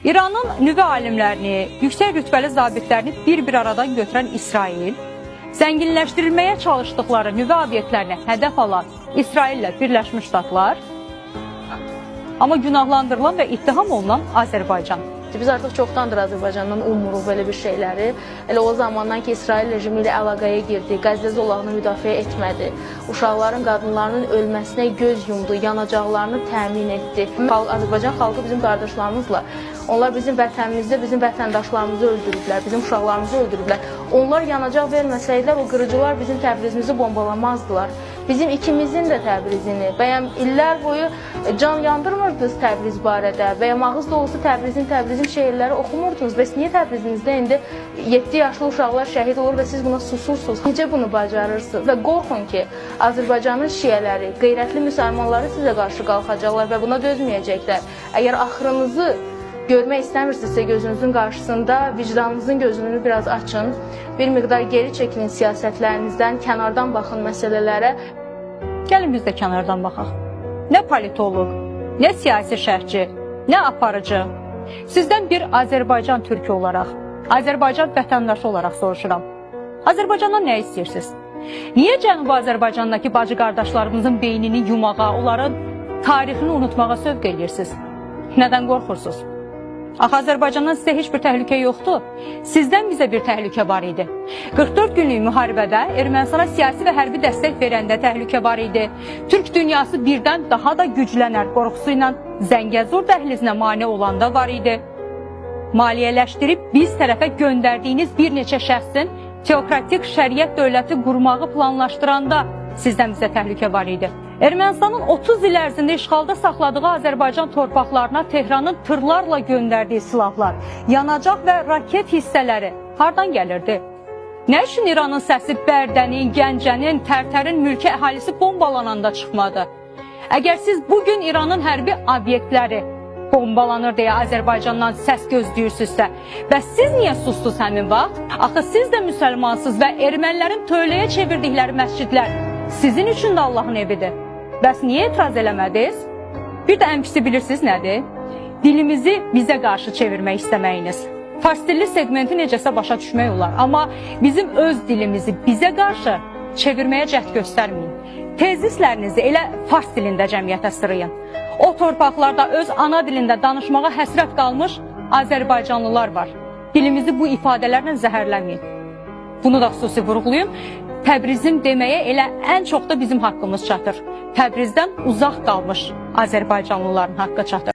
İranın nüvə alimlərini, yüksək rütbəli zabitlərini bir-bir aradan götürən İsrail, zənginləşdirilməyə çalışdıkları nüvə obyektlərini hədəf alan İsraillə Birləşmiş Ştatlar, amma günahlandırılan və ittiham olunan Azərbaycan. Biz artıq çoxdandır Azərbaycandan umuruq belə bir şeyləri. Elə o zamandan ki, İsrail rejimi ilə əlaqəyə girdi, Qəzza zolağını müdafiə etmədi, uşaqların, qadınların ölməsinə göz yumdu, yanacaqlarını təmin etdi. Azərbaycan xalqı bizim qardaşlarımızla, onlar bizim vətənimizdə bizim vətəndaşlarımızı öldürüblər, bizim uşaqlarımızı öldürüblər. Onlar yanacaq verməsəydilər, o qırıcılar bizim Təbrizimizi bombalamazdılar. Bizim ikimizin də Təbrizini, bəyəm illər boyu can yandırmırdınız Təbriz barədə, bəyəm ağız dolusu Təbrizin şeirləri oxumurdunuz. Bəs niyə Təbrizinizdə indi 7 yaşlı uşaqlar şəhid olur və siz buna susursunuz? Necə bunu bacarırsınız? Və qorxun ki, Azərbaycanın şiələri, qeyrətli müsəlmanları sizə qarşı qalxacaqlar və buna dözməyəcəklər. Əgər axırınızı görmək istəmirsinizsə gözünüzün qarşısında vicdanınızın gözünü biraz açın, bir miqdar geri çəkilin siyasətlərinizdən, kənardan baxın məsələlərə. Gəlin biz də kənardan baxaq. Nə politoloq, nə siyasi şərhçi, nə aparıcı. Sizdən bir Azərbaycan türkü olaraq, Azərbaycan vətəndaşı olaraq soruşuram. Azərbaycandan nə istəyirsiniz? Niyə Cənubi Azərbaycandakı bacı qardaşlarımızın beynini yumağa, onların tarixini unutmağa sövq edirsiniz? Nədən qorxursunuz? Axı Azərbaycandan sizə heç bir təhlükə yoxdur. Sizdən bizə bir təhlükə var idi. 44 günlük müharibədə Ermənistana siyasi və hərbi dəstək verəndə təhlükə var idi. Türk dünyası birdən daha da güclənər qorxusu ilə Zəngəzur dəhlizinə mane olanda var idi. Maliyyələşdirib biz tərəfə göndərdiyiniz bir neçə şəxsin teokratik şəriət dövləti qurmağı planlaşdıranda sizdən bizə təhlükə var idi. Ermənistanın 30 il ərzində işğalda saxladığı Azərbaycan torpaqlarına Tehranın tırlarla göndərdiyi silahlar, yanacaq və raket hissələri hardan gəlirdi? Nə üçün İranın səsi Bərdənin, Gəncənin, Tərtərin mülki əhalisi bombalananda çıxmadı? Əgər siz bugün İranın hərbi obyektləri bombalanır deyə Azərbaycandan səs gözləyirsinizsə, bəs siz niyə susdunuz həmin vaxt? Axı siz də müsəlmansınız və ermənilərin tövləyə çevirdikləri məscidlər sizin üçün də Allahın evidir. Bəs niyə etiraz eləmədiniz? Bir də ən pisi bilirsiniz nədir? Dilimizi bizə qarşı çevirmək istəməyiniz. Fars dilli segmenti necəsə başa düşmək olar, amma bizim öz dilimizi bizə qarşı çevirməyə cəhd göstərməyin. Tezislərinizi elə fars dilində cəmiyyətə sırayın. O torpaqlarda öz ana dilində danışmağa həsrət qalmış Azərbaycanlılar var. Dilimizi bu ifadələrlə zəhərləməyin. Bunu da xüsusi vurğulayım. Təbrizim deməyə elə ən çox da bizim haqqımız çatır. Təbrizdən uzaq qalmış Azərbaycanlıların haqqı çatır.